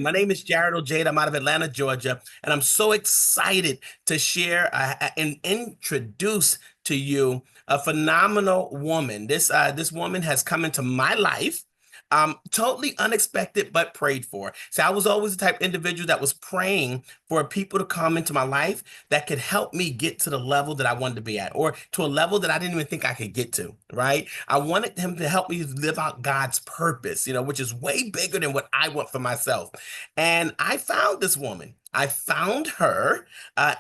My name is Jared O'Jade. I'm out of Atlanta, Georgia, and I'm so excited to share and introduce to you a phenomenal woman. This woman has come into my life, totally unexpected but prayed for. So I was always the type of individual that was praying for people to come into my life that could help me get to the level that I wanted to be at, or to a level that I didn't even think I could get to, right? I wanted him to help me live out God's purpose, which is way bigger than what I want for myself. And I found this woman. I found her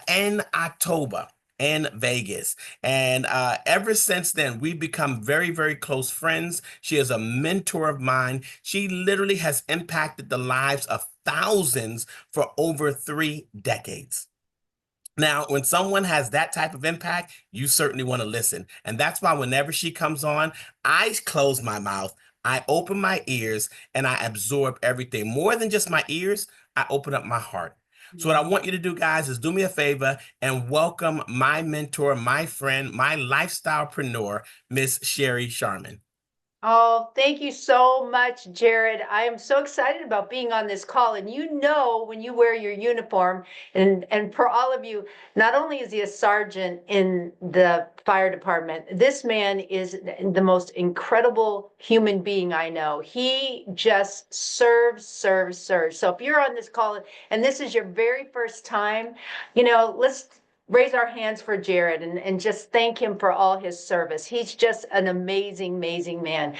in October in Vegas. And ever since then, we've become very, very close friends. She is a mentor of mine. She literally has impacted the lives of thousands for over 3 decades. Now, when someone has that type of impact, you certainly want to listen. And that's why whenever she comes on, I close my mouth, I open my ears, and I absorb everything. More than just my ears, I open up my heart. So, what I want you to do, guys, is do me a favor and welcome my mentor, my friend, my lifestylepreneur, Miss Sherry Sharman. Oh, thank you so much, Jared. I am so excited about being on this call. And when you wear your uniform, and for all of you, not only is he a sergeant in the fire department, this man is the most incredible human being I know. He just serves, serves, serves. So if you're on this call and this is your very first time, let's raise our hands for Jared and just thank him for all his service. He's just an amazing, amazing man.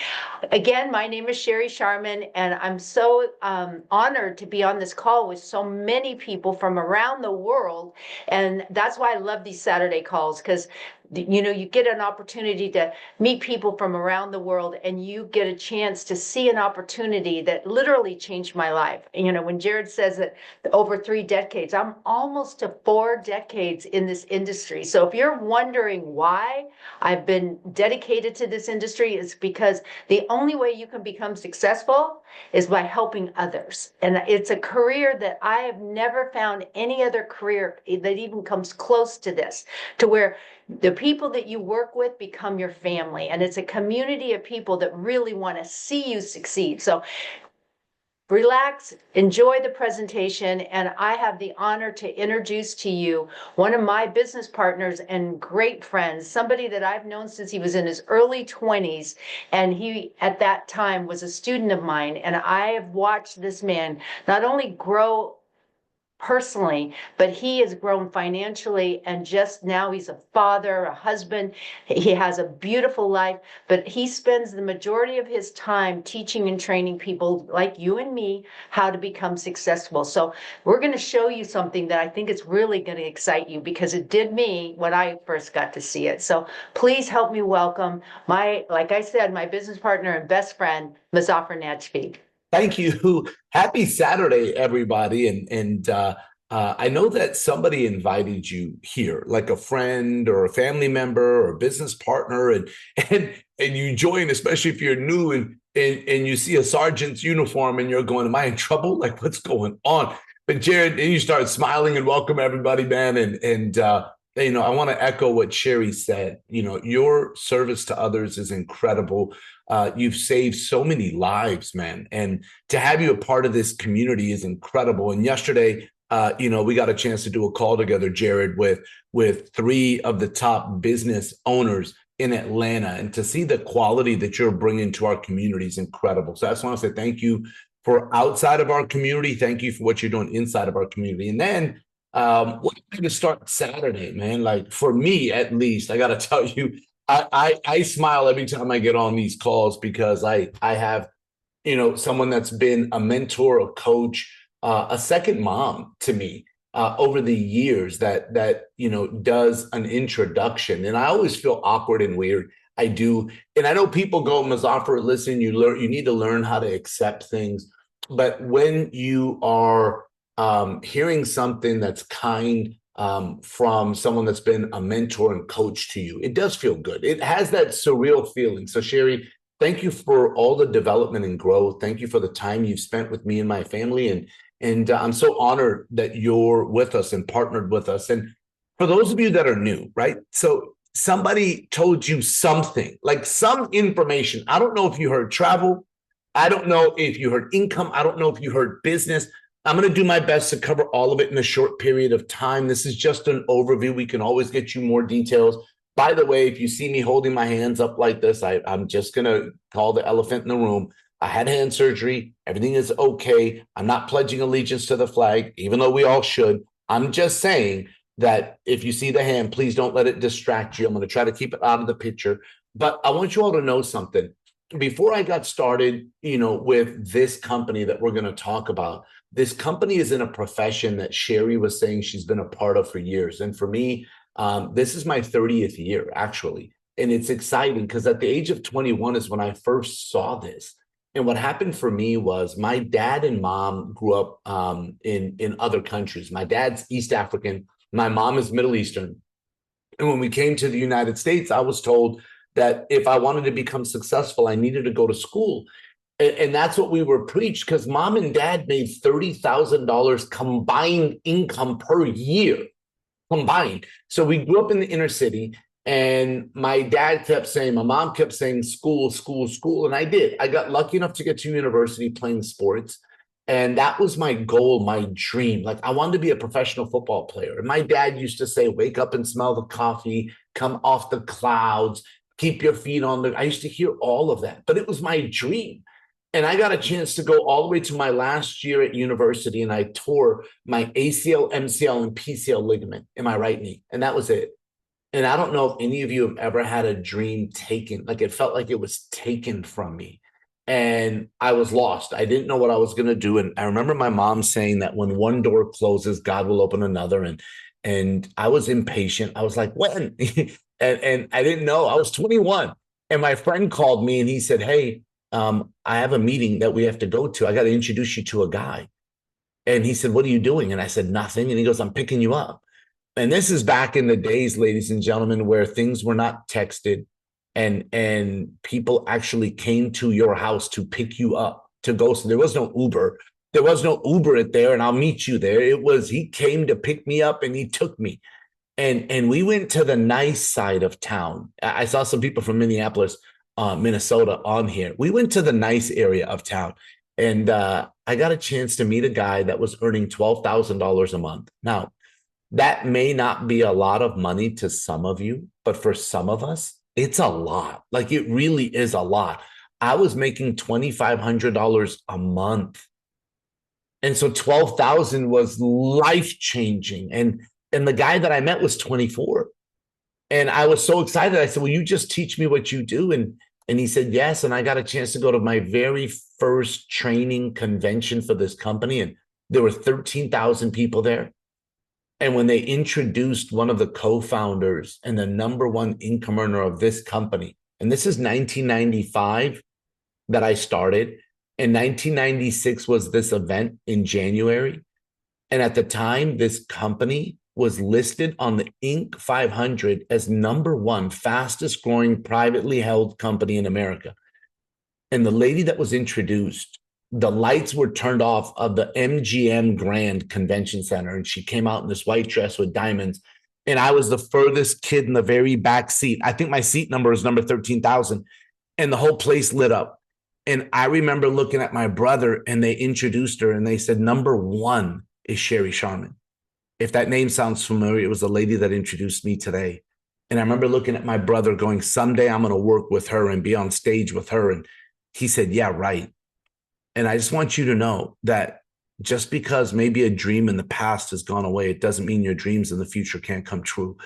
Again, my name is Sherry Sharman, and I'm so honored to be on this call with so many people from around the world. And that's why I love these Saturday calls, because you get an opportunity to meet people from around the world, and you get a chance to see an opportunity that literally changed my life. When Jared says that over 3 decades, I'm almost to 4 decades in this industry. So if you're wondering why I've been dedicated to this industry, it's because the only way you can become successful is by helping others. And it's a career that I have never found any other career that even comes close to this, to where the people that you work with become your family. And it's a community of people that really want to see you succeed. So relax, enjoy the presentation, and I have the honor to introduce to you one of my business partners and great friends, somebody that I've known since he was in his early 20s, and he at that time was a student of mine, and I have watched this man not only grow personally, but he has grown financially, and just now he's a father, a husband. He has a beautiful life, but he spends the majority of his time teaching and training people like you and me how to become successful. So we're going to show you something that I think is really going to excite you, because it did me when I first got to see it. So please help me welcome like I said, my business partner and best friend, Muzaffar Najfi. Thank you. Happy Saturday, everybody. And I know that somebody invited you here, like a friend or a family member or a business partner, and you join, especially if you're new and you see a sergeant's uniform and you're going, "Am I in trouble? Like, what's going on?" But Jared, then you start smiling and welcome everybody, man. I want to echo what Sherry said. Your service to others is incredible. You've saved so many lives, man. And to have you a part of this community is incredible. And yesterday, we got a chance to do a call together, Jared, with 3 of the top business owners in Atlanta. And to see the quality that you're bringing to our community is incredible. So I just want to say thank you for outside of our community. Thank you for what you're doing inside of our community. And then what to start Saturday, man? Like, for me, at least, I got to tell you, I smile every time I get on these calls, because I have, someone that's been a mentor, a coach, a second mom to me over the years that does an introduction. And I always feel awkward and weird. I do. And I know people go, "Muzaffar, listen, you need to learn how to accept things." But when you are hearing something that's kind from someone that's been a mentor and coach to you, it does feel good. It has that surreal feeling. So Sherry, thank you for all the development and growth. Thank you for the time you've spent with me and my family. And I'm so honored that you're with us and partnered with us. And for those of you that are new, right? So somebody told you something, like some information. I don't know if you heard travel. I don't know if you heard income. I don't know if you heard business. I'm going to do my best to cover all of it in a short period of time. This is just an overview. We can always get you more details. By the way, if you see me holding my hands up like this, I'm just going to call the elephant in the room. I had hand surgery. Everything is okay. I'm not pledging allegiance to the flag, even though we all should. I'm just saying that if you see the hand, please don't let it distract you. I'm going to try to keep it out of the picture. But I want you all to know something. Before I got started, with this company that we're going to talk about, this company is in a profession that Sherry was saying she's been a part of for years. And for me, this is my 30th year, actually. And it's exciting because at the age of 21 is when I first saw this. And what happened for me was my dad and mom grew up in other countries. My dad's East African. My mom is Middle Eastern. And when we came to the United States, I was told that if I wanted to become successful, I needed to go to school. And that's what we were preached, because mom and dad made $30,000 combined income per year, combined. So we grew up in the inner city, and my dad kept saying, my mom kept saying, school, school, school. And I did. I got lucky enough to get to university playing sports. And that was my goal, my dream. Like, I wanted to be a professional football player. And my dad used to say, wake up and smell the coffee, come off the clouds, keep your feet on the. I used to hear all of that, but it was my dream. And I got a chance to go all the way to my last year at university, and I tore my ACL, MCL, and PCL ligament in my right knee. And that was it. And I don't know if any of you have ever had a dream taken, like it felt like it was taken from me. And I was lost. I didn't know what I was going to do. And I remember my mom saying that when one door closes, God will open another. And I was impatient. I was like, when? and I didn't know. I was 21. And my friend called me and he said, hey, I have a meeting that we have to go to. I got to introduce you to a guy. And he said, what are you doing? And I said, nothing. And he goes, I'm picking you up. And this is back in the days, ladies and gentlemen, where things were not texted and people actually came to your house to pick you up to go. So there was no Uber. There was no Uber at there and I'll meet you there. It was, he came to pick me up and he took me. And we went to the nice side of town. I saw some people from Minneapolis, Minnesota on here. We went to the nice area of town. And I got a chance to meet a guy that was earning $12,000 a month. Now, that may not be a lot of money to some of you, but for some of us, it's a lot. Like, it really is a lot. I was making $2,500 a month. And so 12,000 was life-changing. And the guy that I met was 24. And I was so excited. I said, will you just teach me what you do? And he said, yes. And I got a chance to go to my very first training convention for this company. And there were 13,000 people there. And when they introduced one of the co-founders and the number one income earner of this company, and this is 1995 that I started, and 1996 was this event in January. And at the time, this company was listed on the Inc. 500 as number one fastest growing privately held company in America. And the lady that was introduced, the lights were turned off of the MGM Grand Convention Center. And she came out in this white dress with diamonds. And I was the furthest kid in the very back seat. I think my seat number is number 13,000. And the whole place lit up. And I remember looking at my brother and they introduced her and they said, number one is Sherry Sharman. If that name sounds familiar, it was the lady that introduced me today. And I remember looking at my brother going, someday I'm going to work with her and be on stage with her. And he said, yeah, right. And I just want you to know that just because maybe a dream in the past has gone away, it doesn't mean your dreams in the future can't come true.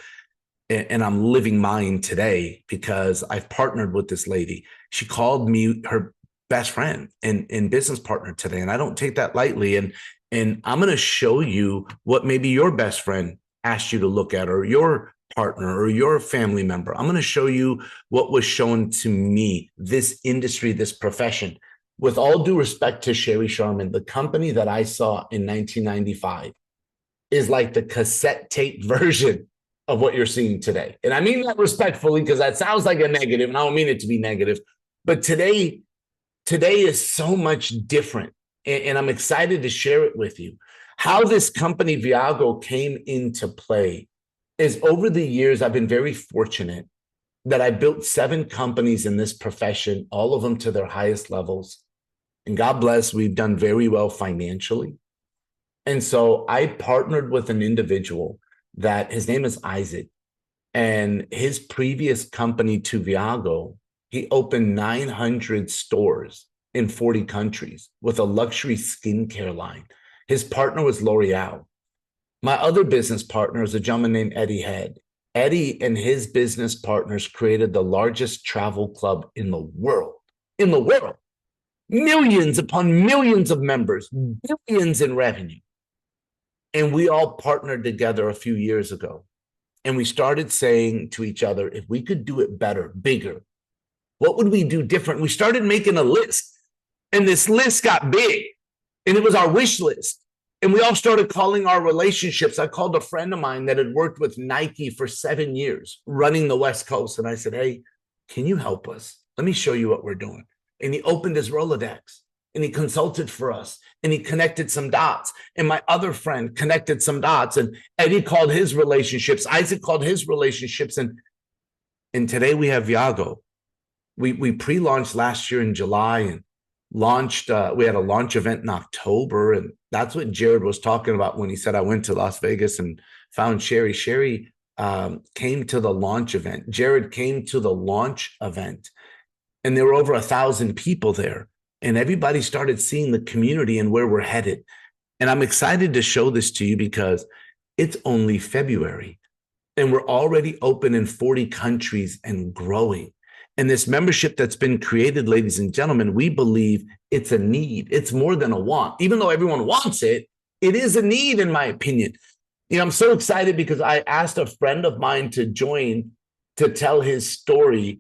And I'm living mine today because I've partnered with this lady. She called me her best friend and business partner today. And I don't take that lightly. And I'm going to show you what maybe your best friend asked you to look at, or your partner or your family member. I'm going to show you what was shown to me, this industry, this profession. With all due respect to Sherry Sharman, the company that I saw in 1995 is like the cassette tape version of what you're seeing today. And I mean that respectfully, because that sounds like a negative, and I don't mean it to be negative. But today is so much different. And I'm excited to share it with you. How this company, Viago, came into play is over the years, I've been very fortunate that I built 7 companies in this profession, all of them to their highest levels. And God bless, we've done very well financially. And so I partnered with an individual that his name is Isaac, and his previous company to Viago, he opened 900 stores in 40 countries with a luxury skincare line. His partner was L'Oreal. My other business partner is a gentleman named Eddie Head. Eddie and his business partners created the largest travel club in the world. In the world. Millions upon millions of members, billions in revenue. And we all partnered together a few years ago. And we started saying to each other, if we could do it better, bigger, what would we do different? We started making a list, and this list got big, and it was our wish list. And we all started calling our relationships. I called a friend of mine that had worked with Nike for 7 years, running the West Coast. And I said, hey, can you help us? Let me show you what we're doing. And he opened his Rolodex, and he consulted for us, and he connected some dots. And my other friend connected some dots, and Eddie called his relationships. Isaac called his relationships. And today we have Viago. We pre-launched last year in July and launched. We had a launch event in October. And that's what Jared was talking about when he said, I went to Las Vegas and found Sherry. Sherry came to the launch event. Jared came to the launch event, and there were over 1,000 people there. And everybody started seeing the community and where we're headed. And I'm excited to show this to you because it's only February and we're already open in 40 countries and growing. And this membership that's been created, ladies and gentlemen, we believe it's a need. It's more than a want. Even though everyone wants it, it is a need, in my opinion. You know, I'm so excited because I asked a friend of mine to join to tell his story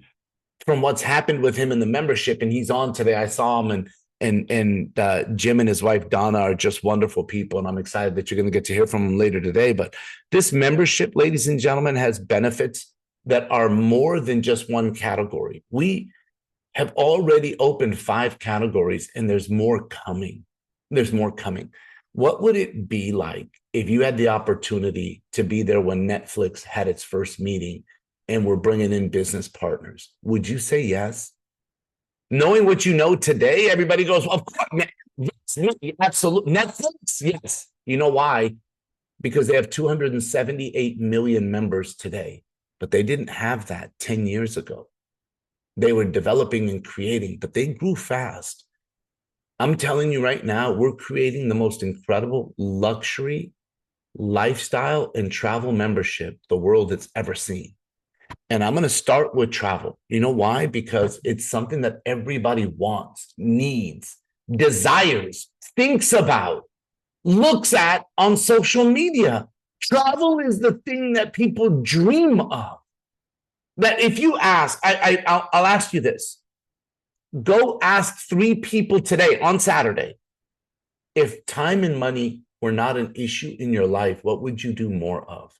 from what's happened with him in the membership, and he's on today. I saw him, and Jim and his wife Donna are just wonderful people, and I'm excited that you're going to get to hear from them later today. But this membership, ladies and gentlemen, has benefits that are more than just one category. We have already opened 5 categories, and there's more coming. There's more coming. What would it be like if you had the opportunity to be there when Netflix had its first meeting and we're bringing in business partners? Would you say yes? Knowing what you know today, everybody goes, well, of course, yes, absolutely. Netflix, yes. You know why? Because they have 278 million members today, but they didn't have that 10 years ago. They were developing and creating, but they grew fast. I'm telling you right now, we're creating the most incredible luxury lifestyle and travel membership the world has ever seen. And I'm going to start with travel. You know why? Because it's something that everybody wants, needs, desires, thinks about, looks at on social media. Travel is the thing that people dream of. That if you ask, I'll ask you this. Go ask 3 people today on Saturday, if time and money were not an issue in your life, what would you do more of?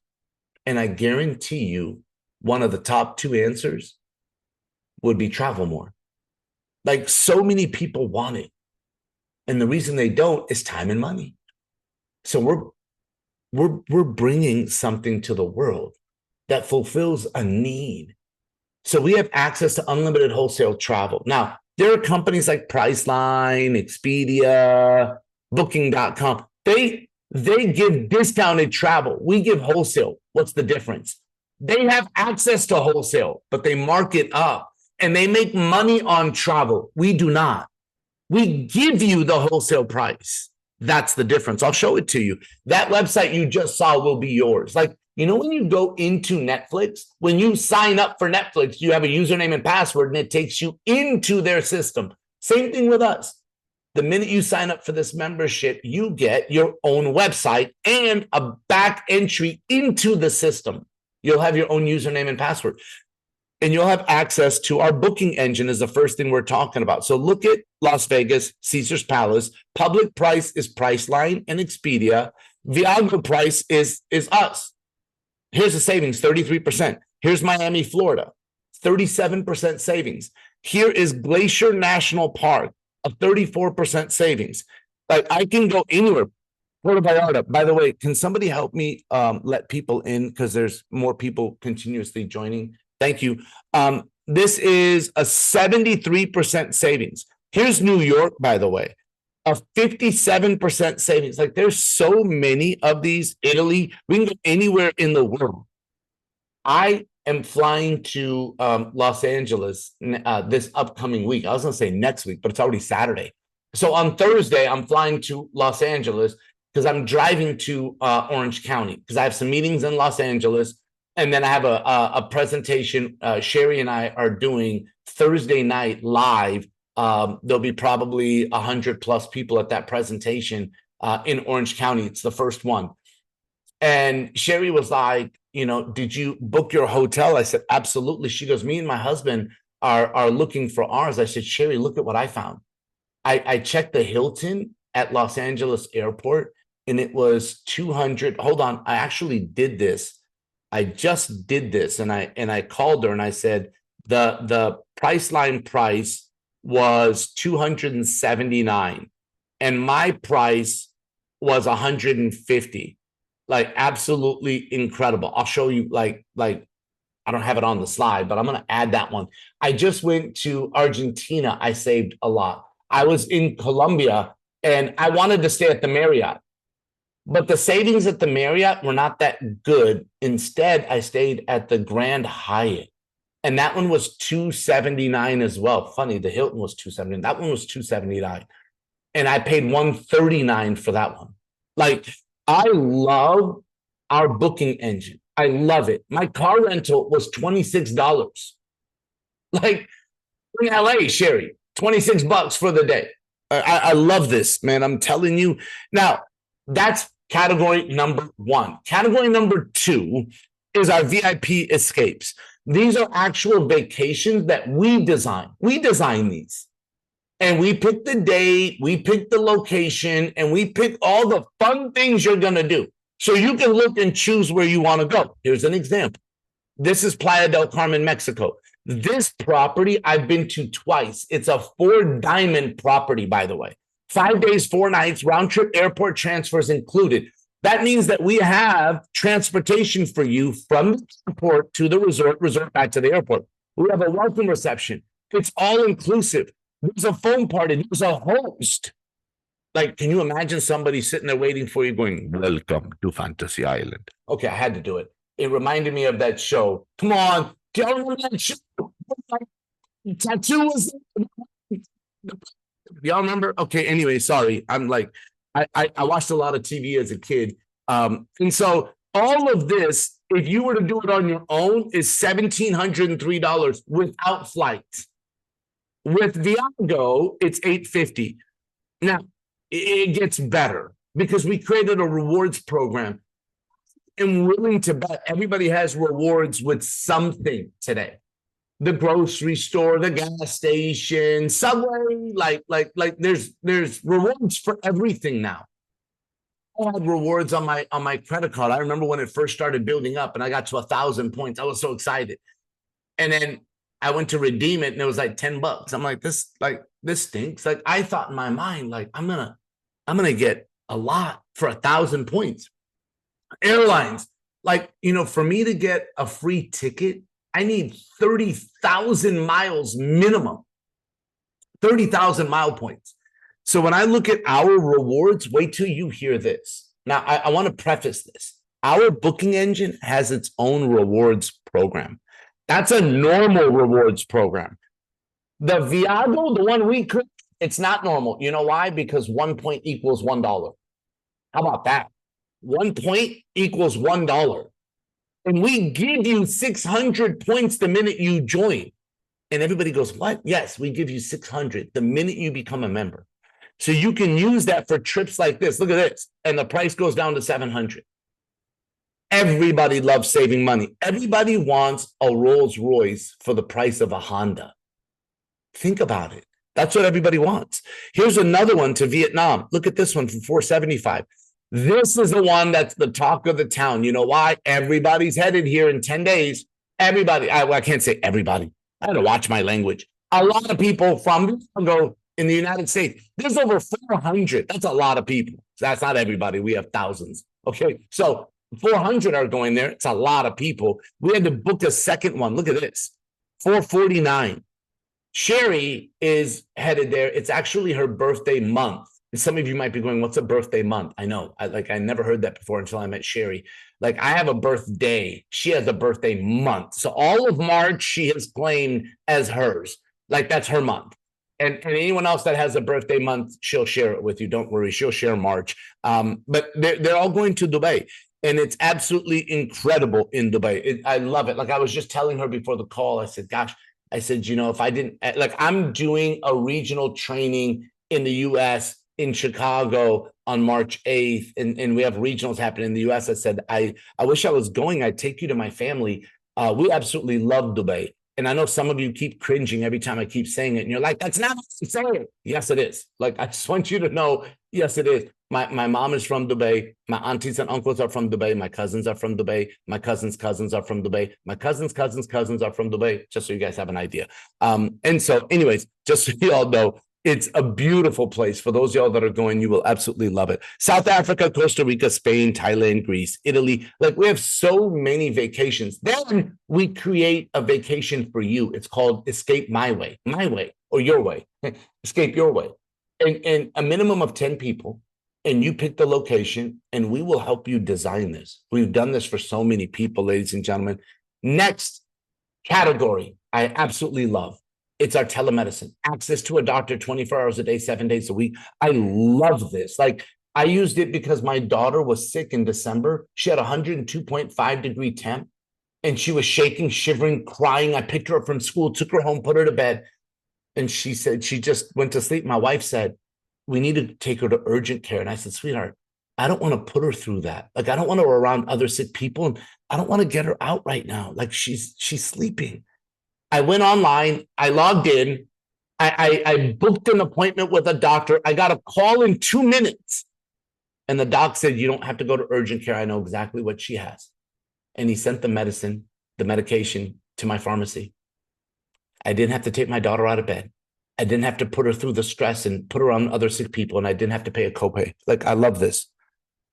And I guarantee you, one of the top 2 answers would be travel more. Like, so many people want it. And the reason they don't is time and money. So we're bringing something to the world that fulfills a need. So we have access to unlimited wholesale travel. Now, there are companies like Priceline, Expedia, Booking.com. They give discounted travel. We give wholesale. What's the difference? They have access to wholesale, but they mark it up and they make money on travel. We do not. We give you the wholesale price. That's the difference. I'll show it to you. That website you just saw will be yours. Like, you know, when you go into Netflix, when you sign up for Netflix, you have a username and password and it takes you into their system. Same thing with us. The minute you sign up for this membership, you get your own website and a back entry into the system. You'll have your own username and password. And you'll have access to our booking engine is the first thing we're talking about. So look at Las Vegas, Caesar's Palace. Public price is Priceline and Expedia. Viago price is us. Here's the savings, 33%. Here's Miami, Florida, 37% savings. Here is Glacier National Park, a 34% savings. Like, I can go anywhere. Puerto Vallarta. By the way, can somebody help me let people in, because there's more people continuously joining? Thank you. This is a 73% savings. Here's New York, by the way. a 57% savings. Like there's so many of these. Italy, we can go anywhere in the world. I am flying to Los Angeles this upcoming week. I was going to say next week, but it's already Saturday. So on Thursday, I'm flying to Los Angeles because I'm driving to Orange County because I have some meetings in Los Angeles. And then I have a presentation Sherry and I are doing Thursday night live. There'll be probably 100+ people at that presentation in Orange County. It's the first one. And Sherry was like, did you book your hotel? I said, absolutely. She goes, me and my husband are looking for ours. I said, Sherry, look at what I found. I checked the Hilton at Los Angeles Airport and it was 200. Hold on. I actually did this. I just did this. And I called her and I said, the Priceline price was 279 and my price was 150. Like absolutely incredible. I'll show you like I don't have it on the slide, but I'm going to add that one. I just went to Argentina. I saved a lot. I was in Colombia and I wanted to stay at the Marriott, but the savings at the Marriott were not that good. Instead, I stayed at the Grand Hyatt and that one was 279 as well. Funny, the Hilton was 279. That one was 279 and I paid 139 for that one. Like I love our booking engine. I love it. My car rental was $26. Like in LA, Sherry, $26 for the day. I love this, man. I'm telling you. Now, that's category number one. Category number two is our VIP escapes. These are actual vacations that we design. We design these. And we pick the date, we pick the location, and we pick all the fun things you're going to do. So you can look and choose where you want to go. Here's an example. This is Playa del Carmen, Mexico. This property I've been to twice. It's a 4-diamond property, by the way. 5 days, 4 nights, round trip airport transfers included. That means that we have transportation for you from the airport to the resort back to the airport. We have a welcome reception. It's all inclusive. There's a phone party. There's a host. Like, can you imagine somebody sitting there waiting for you going, welcome to Fantasy Island? Okay, I had to do it. It reminded me of that show. Come on. Do y'all remember that show? Tattoo was... Y'all remember? Okay, anyway, sorry. I'm like, I watched a lot of TV as a kid. And so all of this, if you were to do it on your own, is $1,703 without flights. With Viago, it's $850. Now, it gets better because we created a rewards program. And willing to bet everybody has rewards with something today. The grocery store, the gas station, Subway, like there's rewards for everything now. I had rewards on my credit card. I remember when it first started building up and I got to 1,000 points. I was so excited. And then I went to redeem it and it was like $10. I'm like, this stinks. Like I thought in my mind, like I'm gonna get a lot for 1,000 points. Airlines, like, for me to get a free ticket, I need 30,000 miles minimum, 30,000 mile points. So when I look at our rewards, wait till you hear this. Now, I want to preface this. Our booking engine has its own rewards program. That's a normal rewards program. The Viago, the one we could, it's not normal. You know why? Because 1 point equals $1. How about that? 1 point equals $1. And we give you 600 points the minute you join. And everybody goes, what? Yes, we give you 600 the minute you become a member. So you can use that for trips like this. Look at this. And the price goes down to 700. Everybody loves saving money. Everybody wants a Rolls Royce for the price of a Honda. Think about it. That's what everybody wants. Here's another one to Vietnam. Look at this one for $475. This is the one that's the talk of the town. You know why? Everybody's headed here in 10 days. Everybody, I can't say everybody. I had to watch my language. A lot of people from Viago in the United States. There's over 400. That's a lot of people. So that's not everybody. We have thousands. Okay, so 400 are going there. It's a lot of people. We had to book a second one. Look at this, $449. Sherry is headed there. It's actually her birthday month. some of you might be going, what's a birthday month? I know, I never heard that before until I met Sherry. Like, I have a birthday. She has a birthday month. So all of March she has claimed as hers. Like, that's her month. And anyone else that has a birthday month, she'll share it with you. Don't worry, she'll share March. But they're all going to Dubai. And it's absolutely incredible in Dubai. I love it. Like, I was just telling her before the call, I said, gosh, I said, you know, if I didn't, like, I'm doing a regional training in the US, in Chicago on March 8th, and we have regionals happening in the US. I said, I wish I was going. I'd take you to my family. We absolutely love Dubai. And I know some of you keep cringing every time I keep saying it. And you're like, that's not what I'm saying. Yes, it is. Like, I just want you to know, yes, it is. My mom is from Dubai. My aunties and uncles are from Dubai. My cousins are from Dubai. My cousins' cousins are from Dubai. My cousins' cousins' cousins are from Dubai, just so you guys have an idea. And so anyways, just so you all know, it's a beautiful place. For those of y'all that are going, you will absolutely love it. South Africa, Costa Rica, Spain, Thailand, Greece, Italy. Like, we have so many vacations. Then we create a vacation for you. It's called Escape My Way, or your way. Escape your way. And a minimum of 10 people. And you pick the location, and we will help you design this. We've done this for so many people, ladies and gentlemen. Next category, I absolutely love. It's our telemedicine, access to a doctor 24 hours a day, 7 days a week. I love this. Like, I used it because my daughter was sick in December. She had 102.5-degree temp, and she was shaking, shivering, crying. I picked her up from school, took her home, put her to bed. And she said she just went to sleep. My wife said, we need to take her to urgent care. And I said, sweetheart, I don't want to put her through that. Like, I don't want her around other sick people. And I don't want to get her out right now. Like, she's sleeping. I went online, I logged in, I booked an appointment with a doctor. I got a call in 2 minutes. And the doc said, you don't have to go to urgent care. I know exactly what she has. And he sent the medication to my pharmacy. I didn't have to take my daughter out of bed. I didn't have to put her through the stress and put her on other sick people. And I didn't have to pay a copay. Like, I love this.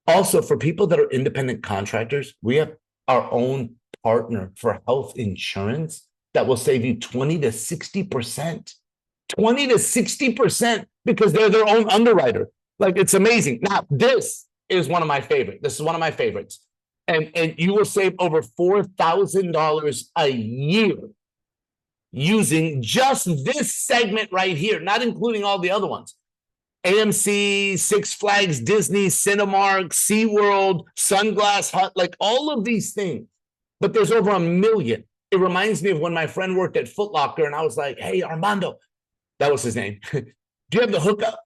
Also, for people that are independent contractors, we have our own partner for health insurance that will save you 20 to 60%. 20 to 60% because they're their own underwriter. Like, it's amazing. Now, this is one of my favorites. This is one of my favorites. And you will save over $4,000 a year using just this segment right here, not including all the other ones. AMC, Six Flags, Disney, Cinemark, SeaWorld, Sunglass Hut, like all of these things. But there's over 1 million. It reminds me of when my friend worked at Foot Locker, and I was like, hey, Armando, that was his name. Do you have the hookup?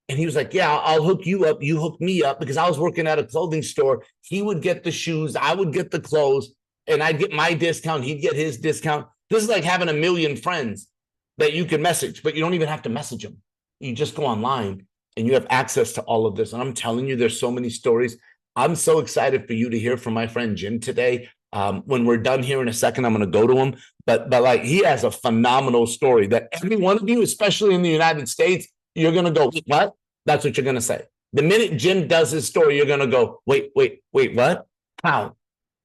And he was like, yeah, I'll hook you up. You hook me up, because I was working at a clothing store. He would get the shoes. I would get the clothes, and I'd get my discount. He'd get his discount. This is like having 1 million friends that you can message, but you don't even have to message them. You just go online and you have access to all of this. And I'm telling you, there's so many stories. I'm so excited for you to hear from my friend Jim today. When we're done here in a second, I'm going to go to him. But like, he has a phenomenal story that every one of you, especially in the United States, you're going to go, what? That's what you're going to say. The minute Jim does his story, you're going to go, wait, what? How?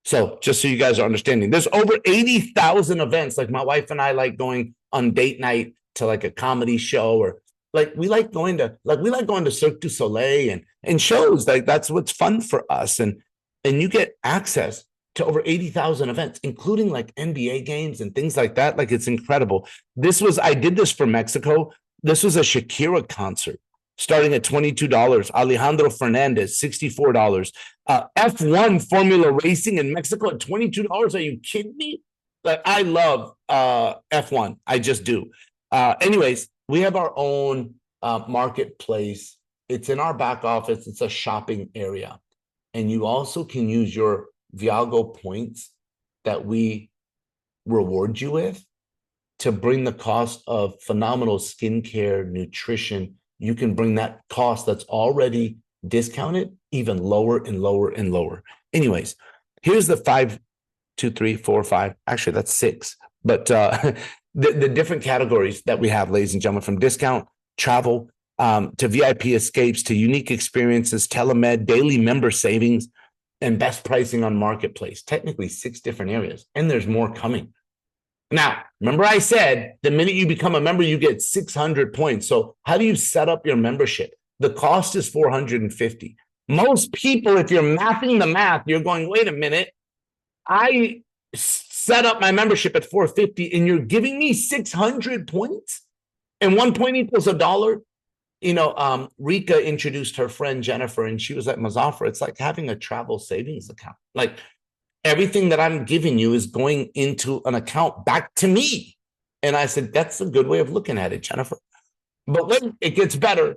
So just so you guys are understanding, there's over 80,000 events. Like, my wife and I like going on date night to like a comedy show, or like we like going to Cirque du Soleil and shows. Like, that's what's fun for us. And you get access to over 80,000 events, including like NBA games and things like that. Like, it's incredible. I did this for Mexico. This was a Shakira concert starting at $22. Alejandro Fernandez, $64. F1 Formula Racing in Mexico at $22. Are you kidding me? Like, I love F1. I just do. Anyways, we have our own marketplace. It's in our back office. It's a shopping area. And you also can use your Viago points that we reward you with to bring the cost of phenomenal skincare, nutrition. You can bring that cost that's already discounted even lower and lower and lower. Anyways, here's the 5, 2, 3, 4, 5. Actually, that's 6. But the different categories that we have, ladies and gentlemen, from discount, travel, to VIP escapes, to unique experiences, telemed, daily member savings, and best pricing on marketplace. Technically 6 different areas, and there's more coming. Now, remember I said the minute you become a member, you get 600 points. So how do you set up your membership? The cost is $450. Most people, if you're mapping the math, you're going, wait a minute, I set up my membership at $450 and you're giving me 600 points and 1 point equals $1. Rika introduced her friend Jennifer and she was like, Muzaffar, it's like having a travel savings account. Like everything that I'm giving you is going into an account back to me. And I said, that's a good way of looking at it, Jennifer. But when it gets better,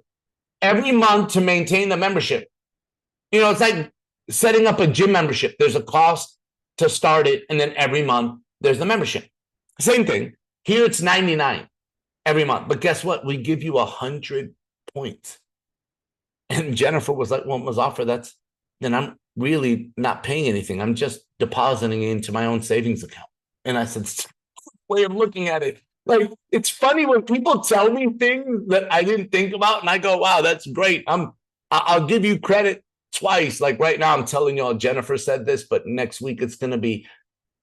every month to maintain the membership, it's like setting up a gym membership. There's a cost to start it. And then every month there's the membership. Same thing. Here it's $99 every month. But guess what? We give you 100 points. And Jennifer was like, well, Muzaffar, then I'm really not paying anything. I'm just depositing into my own savings account. And I said, way of looking at it. Like, it's funny when people tell me things that I didn't think about and I go, wow, that's great. I'll give you credit twice. Like right now, I'm telling y'all, Jennifer said this, but next week it's going to be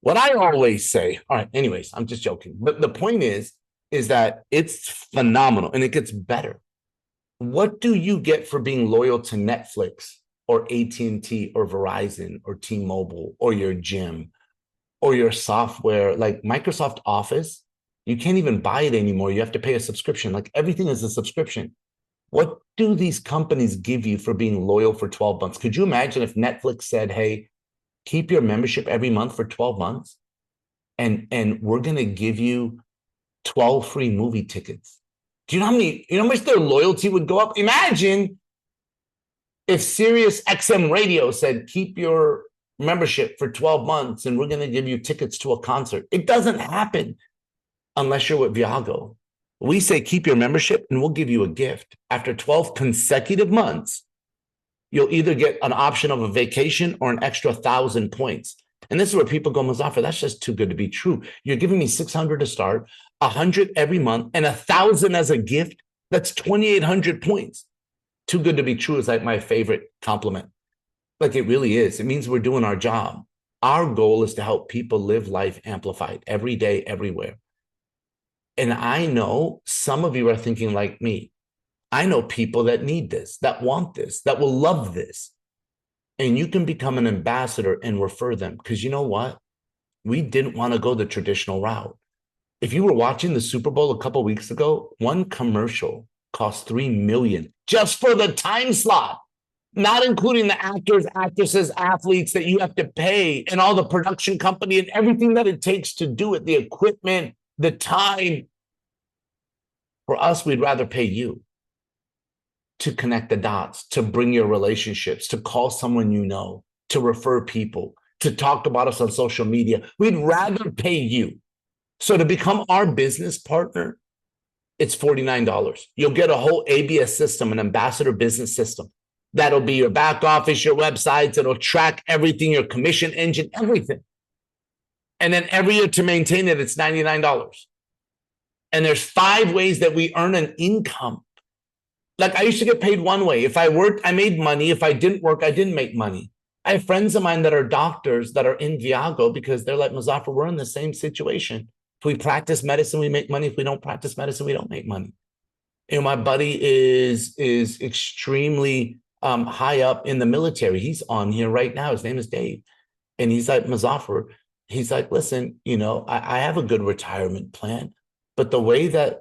what I always say. All right. Anyways, I'm just joking. But the point is that it's phenomenal and it gets better. What do you get for being loyal to Netflix or AT&T or Verizon or T-Mobile or your gym or your software like Microsoft Office? You can't even buy it anymore. You have to pay a subscription. Like everything is a subscription. What do these companies give you for being loyal for 12 months? Could you imagine if Netflix said, hey, keep your membership every month for 12 months and we're going to give you 12 free movie tickets? Do you know how much their loyalty would go up? Imagine if Sirius XM Radio said, keep your membership for 12 months and we're going to give you tickets to a concert. It doesn't happen unless you're with Viago. We say, keep your membership and we'll give you a gift. After 12 consecutive months, you'll either get an option of a vacation or an extra 1,000 points. And this is where people go, Muzaffar, that's just too good to be true. You're giving me 600 to start, 100 every month, and 1,000 as a gift. That's 2,800 points. Too good to be true is like my favorite compliment. Like it really is. It means we're doing our job. Our goal is to help people live life amplified every day, everywhere. And I know some of you are thinking like me. I know people that need this, that want this, that will love this. And you can become an ambassador and refer them. Because you know what? We didn't want to go the traditional route. If you were watching the Super Bowl a couple of weeks ago, one commercial cost $3 million just for the time slot, not including the actors, actresses, athletes that you have to pay and all the production company and everything that it takes to do it, the equipment, the time. For us, we'd rather pay you to connect the dots, to bring your relationships, to call someone you know, to refer people, to talk about us on social media. We'd rather pay you. So to become our business partner, it's $49. You'll get a whole ABS system, an ambassador business system. That'll be your back office, your websites. It'll track everything, your commission engine, everything. And then every year to maintain it, it's $99. And there's 5 ways that we earn an income. Like I used to get paid one way. If I worked, I made money. If I didn't work, I didn't make money. I have friends of mine that are doctors that are in Viago because they're like, Muzaffar, we're in the same situation. If we practice medicine, we make money. If we don't practice medicine, we don't make money. My buddy is extremely high up in the military. He's on here right now. His name is Dave. And he's like, Muzaffar, he's like, listen, I have a good retirement plan, but the way that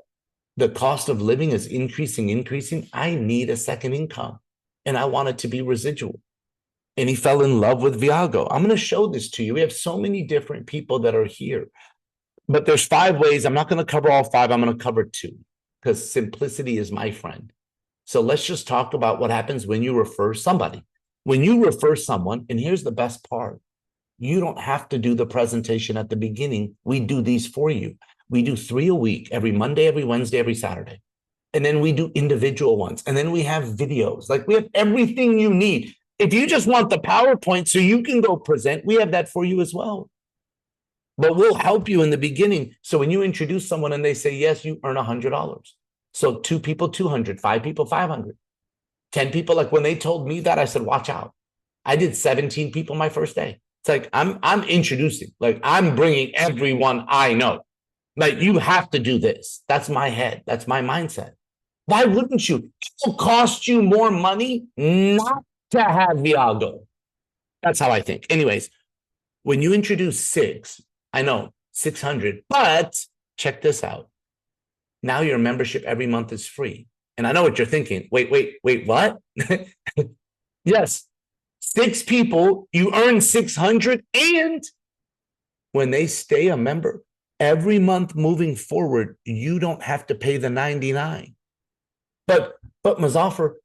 the cost of living is increasing, I need a second income and I want it to be residual. And he fell in love with Viago. I'm going to show this to you. We have so many different people that are here, but there's 5 ways. I'm not going to cover all 5. I'm going to cover 2 because simplicity is my friend. So let's just talk about what happens when you refer somebody. When you refer someone, and here's the best part, you don't have to do the presentation at the beginning. We do these for you. We do 3 a week, every Monday, every Wednesday, every Saturday. And then we do individual ones. And then we have videos. Like we have everything you need. If you just want the PowerPoint so you can go present, we have that for you as well. But we'll help you in the beginning. So when you introduce someone and they say yes, you earn $100. So 2 people, 200, 5 people, 500, 10 people. Like when they told me that, I said, watch out. I did 17 people my first day. It's like, I'm introducing, like I'm bringing everyone I know. Like you have to do this. That's my head. That's my mindset. Why wouldn't you? It will cost you more money not to have Viago. That's how I think. Anyways, when you introduce 6, I know 600, but check this out. Now your membership every month is free. And I know what you're thinking. Wait, what? Yes, 6 people, you earn 600, and when they stay a member every month moving forward, you don't have to pay the 99. But Muzaffar,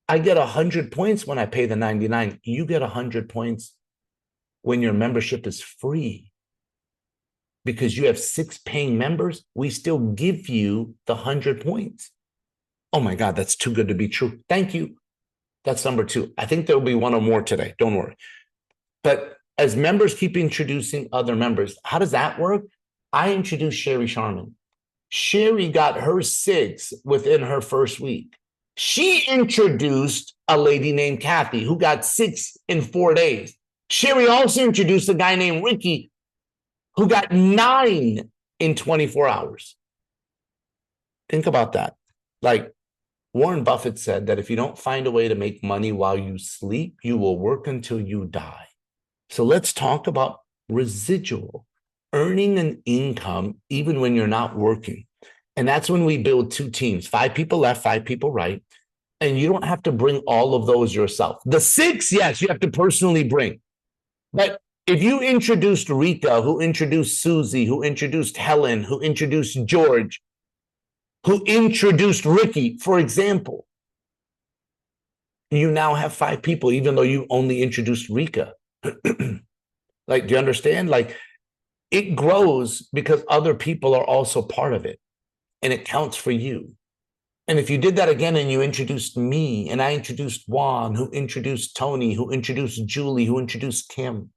I get 100 points when I pay the 99. You get 100 points when your membership is free. Because you have 6 paying members, we still give you the 100 points. Oh my God, that's too good to be true. Thank you. That's number 2. I think there'll be one or more today. Don't worry. But as members keep introducing other members, how does that work? I introduced Sherry Sharman. Sherry got her 6 within her first week. She introduced a lady named Kathy who got 6 in 4 days. Sherry also introduced a guy named Ricky who got 9 in 24 hours. Think about that. Like Warren Buffett said that if you don't find a way to make money while you sleep, you will work until you die. So let's talk about residual, earning an income even when you're not working. And that's when we build 2 teams, 5 people left, 5 people right. And you don't have to bring all of those yourself. The 6, yes, you have to personally bring. But if you introduced Rika, who introduced Susie, who introduced Helen, who introduced George, who introduced Ricky, for example, you now have 5 people, even though you only introduced Rika. Like, do you understand? Like, it grows because other people are also part of it, and it counts for you. And if you did that again and you introduced me, and I introduced Juan, who introduced Tony, who introduced Julie, who introduced Kim,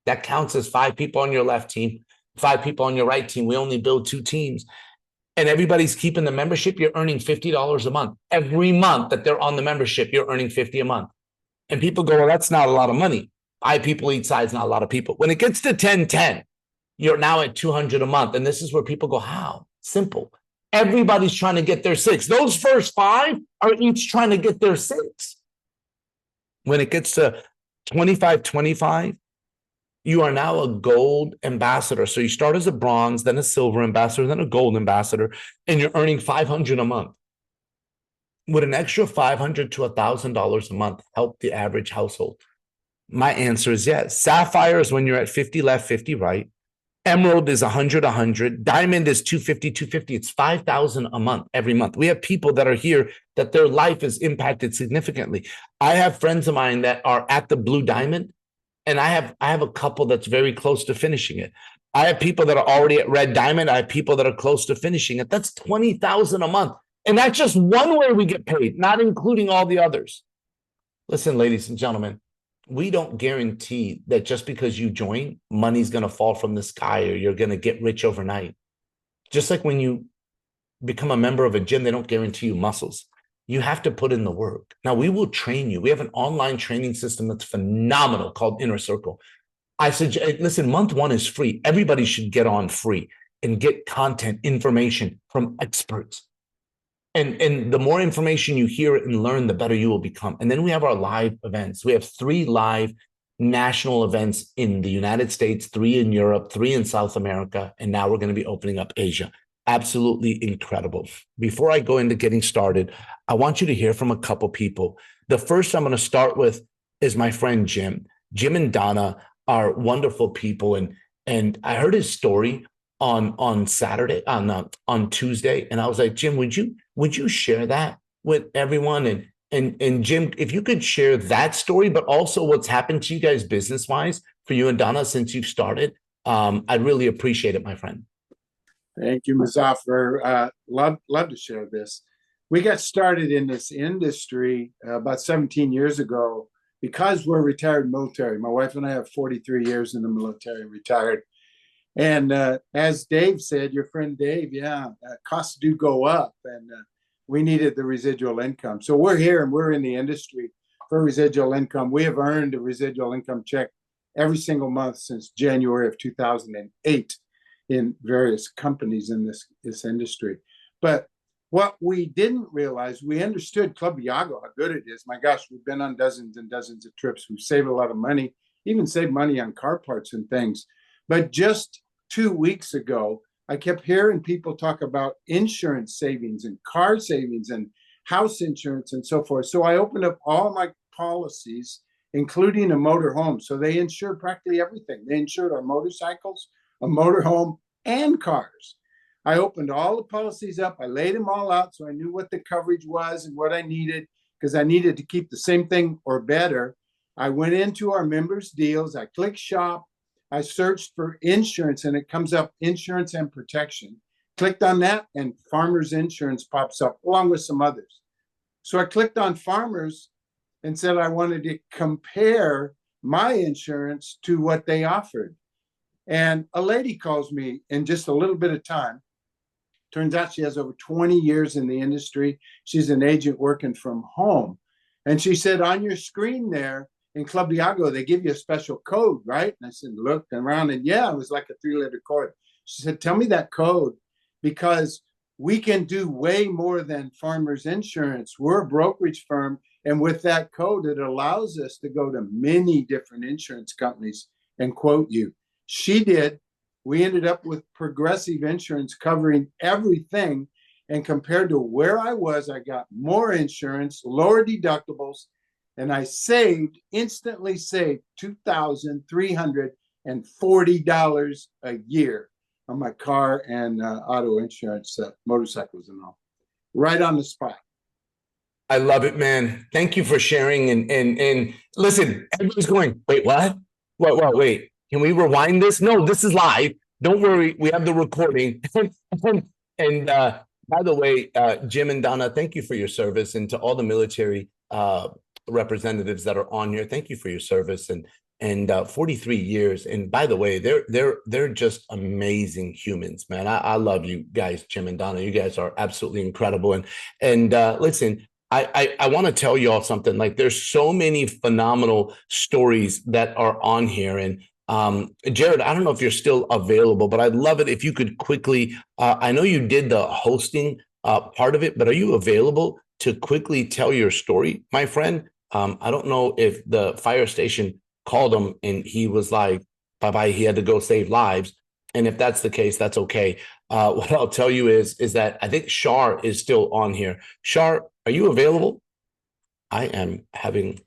that counts as 5 people on your left team, 5 people on your right team. We only build 2 teams. And everybody's keeping the membership, you're earning $50 a month. Every month that they're on the membership, you're earning $50 a month. And people go, well, that's not a lot of money. 5 people each side is not a lot of people. When it gets to 10, you're now at $200 a month. And this is where people go, how? Simple. Everybody's trying to get their 6. Those first 5 are each trying to get their 6. When it gets to 25, you are now a gold ambassador. So you start as a bronze, then a silver ambassador, then a gold ambassador, and you're earning $500 a month. Would an extra $500 to $1,000 a month help the average household? My answer is yes. Sapphire is when you're at 50 left, 50 right. Emerald is 100. Diamond is 250. It's $5,000 a month, every month. We have people that are here that their life is impacted significantly. I have friends of mine that are at the blue diamond, and I have a couple that's very close to finishing it. I have people that are already at red diamond. I have people that are close to finishing it. That's $20,000 a month. And that's just one way we get paid, not including all the others. Listen, ladies and gentlemen, we don't guarantee that just because you join, money's going to fall from the sky or you're going to get rich overnight. Just like when you become a member of a gym, they don't guarantee you muscles. You have to put in the work. Now, we will train you. We have an online training system that's phenomenal called Inner Circle. I suggest, listen, month 1 is free. Everybody should get on free and get content, information from experts. And the more information you hear and learn, the better you will become. And then we have our live events. We have 3 live national events in the United States, 3 in Europe, 3 in South America, and now we're going to be opening up Asia. Absolutely incredible. Before I go into getting started, I want you to hear from a couple people. The first I'm going to start with is my friend Jim. Jim and Donna are wonderful people, and I heard his story on Saturday, on Tuesday, and I was like, Jim, would you share that with everyone? And Jim, if you could share that story, but also what's happened to you guys business-wise for you and Donna since you've started, I'd really appreciate it, my friend. Thank you, Muzaffar. Love to share this. We got started in this industry about 17 years ago because we're retired military. My wife and I have 43 years in the military, retired. And as Dave said, your friend Dave, costs do go up, and we needed the residual income. So we're here and we're in the industry for residual income. We have earned a residual income check every single month since January of 2008 in various companies in this industry. But What we didn't realize, we understood Club Viago, how good it is. My gosh, we've been on dozens and dozens of trips. We've saved a lot of money, even saved money on car parts and things. But just 2 weeks ago, I kept hearing people talk about insurance savings and car savings and house insurance and so forth. So I opened up all my policies, including a motor home. So they insured practically everything. They insured our motorcycles, a motor home, and cars. I opened all the policies up. I laid them all out so I knew what the coverage was and what I needed, because I needed to keep the same thing or better. I went into our members' deals. I clicked shop. I searched for insurance and it comes up insurance and protection. Clicked on that and farmers insurance pops up along with some others. So I clicked on farmers and said I wanted to compare my insurance to what they offered. And a lady calls me in just a little bit of time. Turns out she has over 20 years in the industry. She's an agent working from home. And she said, on your screen there in Club Viago, they give you a special code, right? And I said, looked around and yeah, it was like a 3-letter code. She said, tell me that code, because we can do way more than farmers insurance. We're a brokerage firm. And with that code, it allows us to go to many different insurance companies and quote you. She did. We ended up with Progressive Insurance covering everything. And compared to where I was, I got more insurance, lower deductibles, and I instantly saved $2,340 a year on my car and auto insurance, motorcycles and all, right on the spot. I love it, man. Thank you for sharing. And listen, everybody's going, wait, what? Wait. Can we rewind this? No, this is live. Don't worry, we have the recording. And by the way, Jim and Donna, thank you for your service, and to all the military representatives that are on here, thank you for your service and 43 years. And by the way, they're just amazing humans, man. I love you guys, Jim and Donna. You guys are absolutely incredible. And listen, I want to tell you all something. Like, there's so many phenomenal stories that are on here. And Jared, I don't know if you're still available, but I'd love it if you could quickly, I know you did the hosting part of it, but are you available to quickly tell your story, my friend? I don't know if the fire station called him and he was like, bye-bye, he had to go save lives. And if that's the case, that's okay. What I'll tell you is that I think Shar is still on here. Shar, are you available? I am having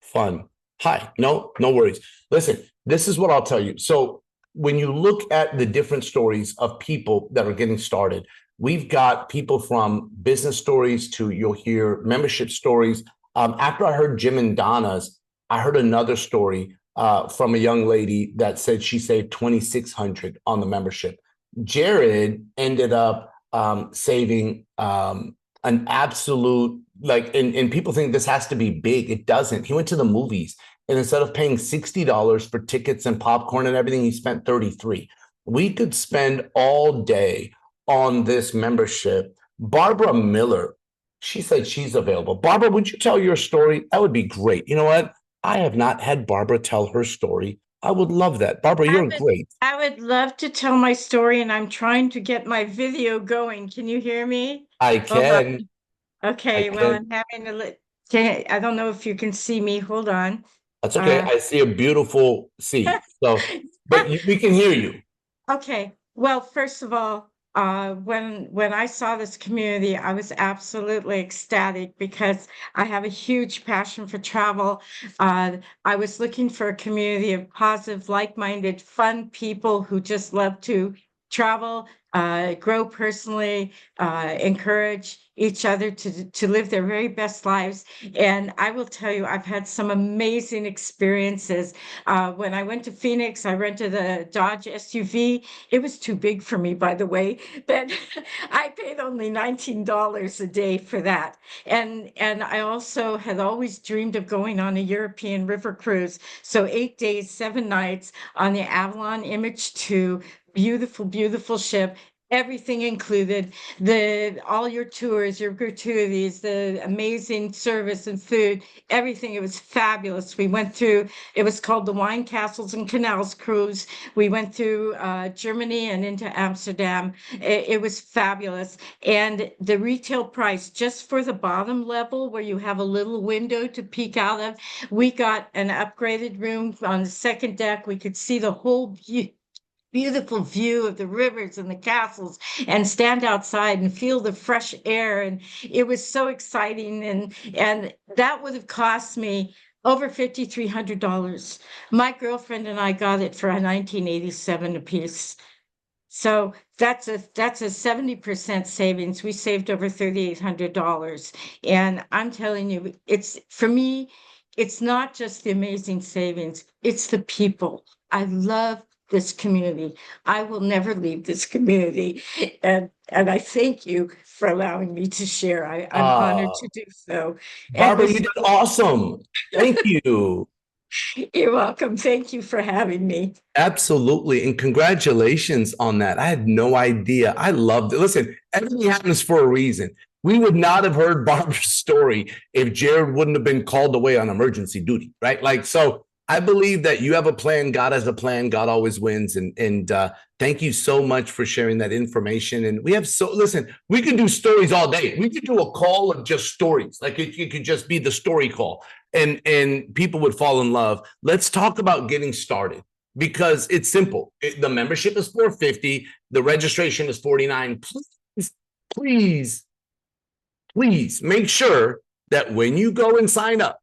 fun. Hi, no worries. Listen, this is what I'll tell you. So when you look at the different stories of people that are getting started, we've got people from business stories to, you'll hear membership stories. After I heard Jim and Donna's, I heard another story from a young lady that said she saved $2,600 on the membership. Jared ended up saving an absolute, like, and people think this has to be big. It doesn't. He went to the movies, and instead of paying $60 for tickets and popcorn and everything, he spent $33. We could spend all day on this membership. Barbara Miller, she said she's available. Barbara, would you tell your story? That would be great. You know what? I have not had Barbara tell her story. I would love that. Barbara, you're great. I would love to tell my story, and I'm trying to get my video going. Can you hear me? I can. Okay, well, I'm having I don't know if you can see me. Hold on. That's okay. I see a beautiful sea. So, but we can hear you. Okay. Well, first of all, when I saw this community, I was absolutely ecstatic because I have a huge passion for travel. I was looking for a community of positive, like-minded, fun people who just love to travel, grow personally, encourage each other to live their very best lives. And I will tell you, I've had some amazing experiences. When I went to Phoenix, I rented a Dodge SUV. It was too big for me, by the way, but I paid only $19 a day for that. And I also had always dreamed of going on a European river cruise. So 8 days, 7 nights on the Avalon Image 2, beautiful, beautiful ship. everything included, all your tours, your gratuities, the amazing service and food, everything. It was fabulous. We went through, it was called the Wine Castles and Canals Cruise. We went through Germany and into Amsterdam. It was fabulous. And the retail price, just for the bottom level where you have a little window to peek out of, we got an upgraded room on the second deck. We could see the whole beautiful view of the rivers and the castles, and stand outside and feel the fresh air. And it was so exciting. And that would have cost me over $5,300. My girlfriend and I got it for a 1987 apiece. So that's a 70% savings. We saved over $3,800. And I'm telling you, it's, for me, it's not just the amazing savings, it's the people. I love this community. I will never leave this community. And I thank you for allowing me to share. I'm honored to do so. And Barbara, you did awesome. Thank you. you're welcome. Thank you for having me. Absolutely. And congratulations on that. I had no idea. I loved it. Listen, everything happens for a reason. We would not have heard Barbara's story if Jared wouldn't have been called away on emergency duty, right? Like, so I believe that you have a plan. God has a plan. God always wins. And thank you so much for sharing that information. And we have listen, we can do stories all day. We could do a call of just stories. Like it could just be the story call, and people would fall in love. Let's talk about getting started, because it's simple. The membership is $450. The registration is $49. Please make sure that when you go and sign up,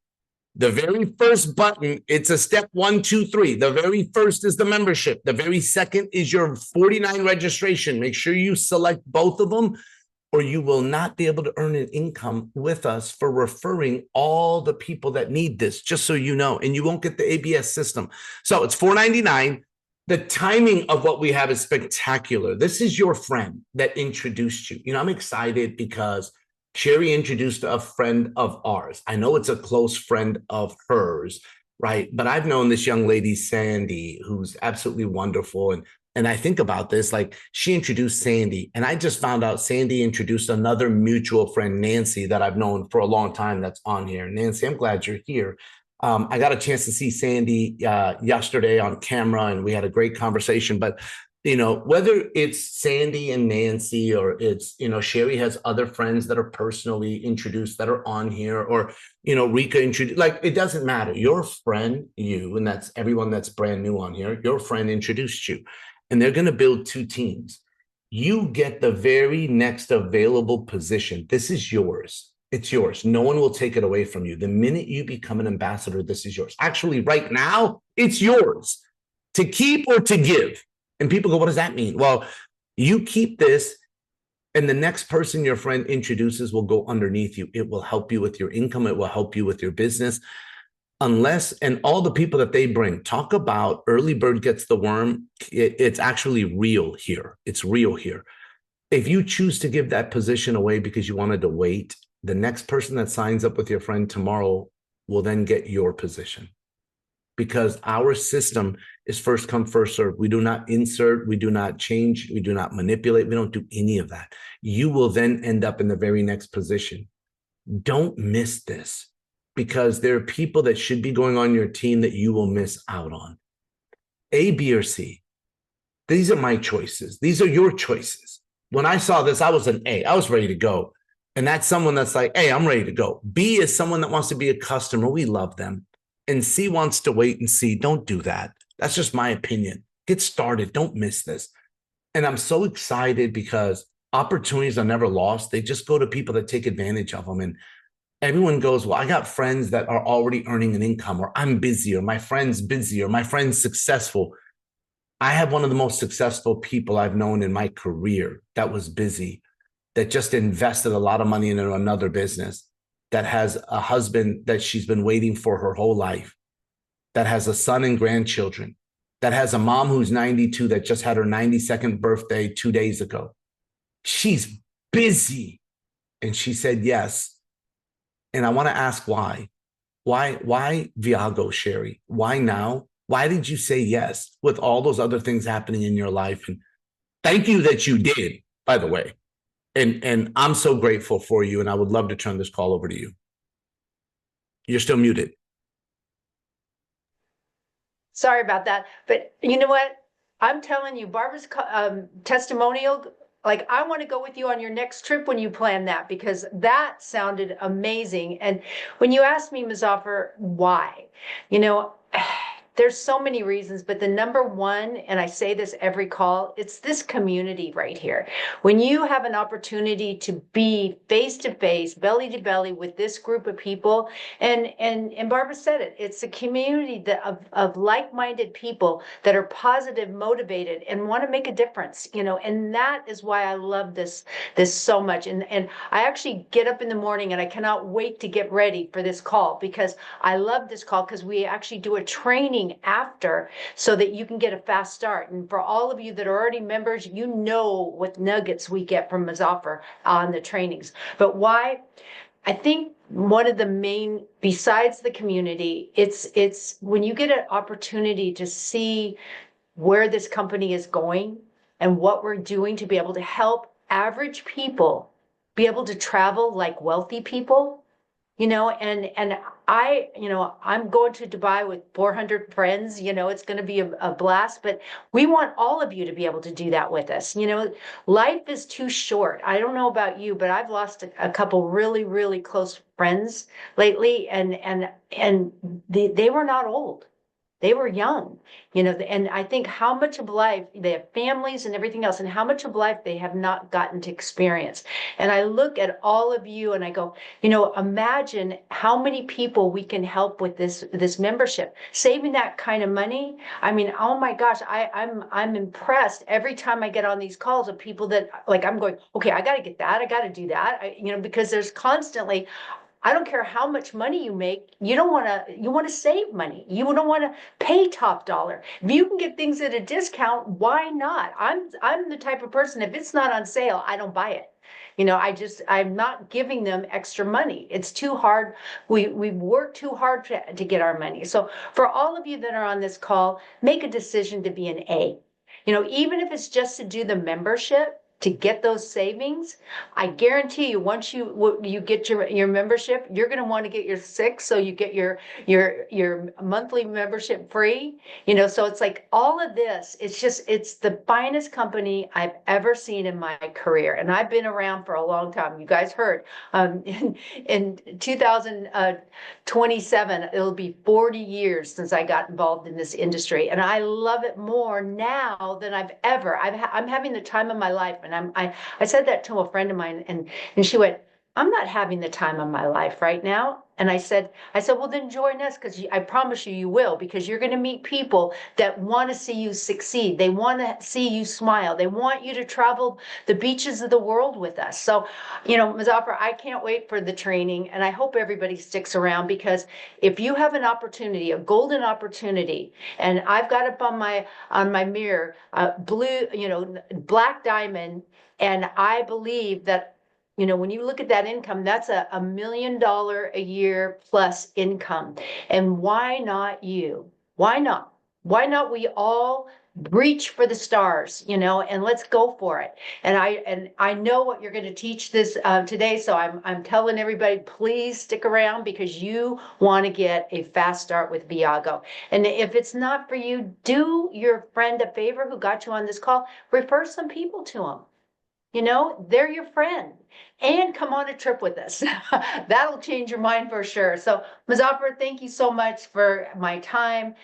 the very first button, it's a step 1, 2, 3. The very first is the membership. The very second is your $49 registration. Make sure you select both of them, or you will not be able to earn an income with us for referring all the people that need this, just so you know, and you won't get the ABS system. So it's $499. The timing of what we have is spectacular. This is your friend that introduced you. You know, I'm excited because Sherry introduced a friend of ours. I know it's a close friend of hers, right? But I've known this young lady, Sandy, who's absolutely wonderful. And I think about this, like, she introduced Sandy, and I just found out Sandy introduced another mutual friend, Nancy, that I've known for a long time, that's on here. Nancy, I'm glad you're here. I got a chance to see Sandy yesterday on camera, and we had a great conversation. But you know, whether it's Sandy and Nancy, or it's, you know, Sherry has other friends that are personally introduced that are on here, or, you know, Rika introduced, like, it doesn't matter. Your friend, you, and that's everyone that's brand new on here, your friend introduced you, and they're going to build 2 teams. You get the very next available position. This is yours. It's yours. No one will take it away from you. The minute you become an ambassador, this is yours. Actually, right now, it's yours to keep or to give. And people go, what does that mean? Well, you keep this, and the next person your friend introduces will go underneath you. It will help you with your income. It will help you with your business. Unless, and all the people that they bring, talk about early bird gets the worm. It's actually real here. It's real here. If you choose to give that position away because you wanted to wait, the next person that signs up with your friend tomorrow will then get your position. Because our system is first come, first serve. We do not insert, we do not change, we do not manipulate, we don't do any of that. You will then end up in the very next position. Don't miss this, because there are people that should be going on your team that you will miss out on. A, B, or C. These are my choices. These are your choices. When I saw this, I was an A. I was ready to go. And that's someone that's like, hey, I'm ready to go. B is someone that wants to be a customer. We love them. And C wants to wait and see. Don't do that. That's just my opinion. Get started. Don't miss this. And I'm so excited because opportunities are never lost. They just go to people that take advantage of them. And everyone goes, well, I got friends that are already earning an income, or I'm busy, or my friend's busy, or my friend's successful. I have one of the most successful people I've known in my career that was busy, that just invested a lot of money into another business, that has a husband that she's been waiting for her whole life, that has a son and grandchildren, that has a mom who's 92 that just had her 92nd birthday 2 days ago. She's busy. And she said yes. And I want to ask why. Why Viago, Sherry? Why now? Why did you say yes with all those other things happening in your life? And Thank you that you did, by the way. And I'm so grateful for you, and I would love to turn this call over to you. You're still muted. Sorry about that. But you know what? I'm telling you, Barbara's testimonial, like I want to go with you on your next trip when you plan that, because that sounded amazing. And when you asked me, Muzaffar, why, you know, there's so many reasons, but the number one, and I say this every call, it's this community right here. When you have an opportunity to be face to face, belly to belly with this group of people, and Barbara said it, it's a community that of like-minded people that are positive, motivated, and want to make a difference, you know, and that is why I love this so much. And I actually get up in the morning and I cannot wait to get ready for this call, because I love this call, because we actually do a training after so that you can get a fast start. And for all of you that are already members, you know what nuggets we get from Muzaffar on the trainings. But why? I think one of the main, besides the community, it's when you get an opportunity to see where this company is going and what we're doing to be able to help average people be able to travel like wealthy people, you know, and I, you know, I'm going to Dubai with 400 friends, you know, it's going to be a blast, but we want all of you to be able to do that with us. You know, life is too short. I don't know about you, but I've lost a couple really, really close friends lately, and they were not old. They were young, you know, and I think how much of life, they have families and everything else, and how much of life they have not gotten to experience. And I look at all of you and I go, you know, imagine how many people we can help with this membership, saving that kind of money. I mean, oh my gosh, I'm impressed every time I get on these calls of people that, like, I'm going, okay, I got to get that, I got to do that, you know, because there's constantly, I don't care how much money you make, you want to save money. You don't want to pay top dollar. If you can get things at a discount, why not? I'm the type of person, if it's not on sale, I don't buy it. You know, I'm not giving them extra money. It's too hard. We work too hard to get our money. So for all of you that are on this call, make a decision to be an A. You know, even if it's just to do the membership, to get those savings, I guarantee you, once you get your membership, you're going to want to get your 6, so you get your monthly membership free. You know, so it's like all of this. It's the finest company I've ever seen in my career, and I've been around for a long time. You guys heard, in 2027, it'll be 40 years since I got involved in this industry, and I love it more now than I've ever. I'm having the time of my life. And I said that to a friend of mine, and she went, I'm not having the time of my life right now. And I said, well, then join us, because I promise you will, because you're going to meet people that want to see you succeed. They want to see you smile. They want you to travel the beaches of the world with us. So, you know, Muzaffar, I can't wait for the training, and I hope everybody sticks around, because if you have an opportunity, a golden opportunity, and I've got up on my mirror, blue, you know, black diamond, and I believe that, you know, when you look at that income, that's $1 million a year plus income. And why not you? Why not? Why not we all reach for the stars, you know, and let's go for it. And I know what you're going to teach this today, so I'm telling everybody, please stick around, because you want to get a fast start with Viago. And if it's not for you, do your friend a favor who got you on this call. Refer some people to them. You know, they're your friend, and come on a trip with us. That'll change your mind for sure. So, Muzaffar, thank you so much for my time,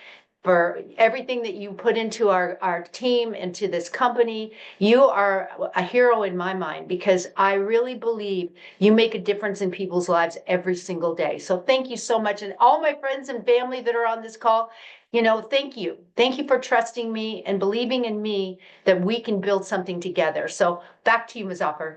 for everything that you put into our team, into this company. You are a hero in my mind, because I really believe you make a difference in people's lives every single day. So thank you so much. And all my friends and family that are on this call, you know, thank you. Thank you for trusting me and believing in me that we can build something together. So back to you, Muzaffar.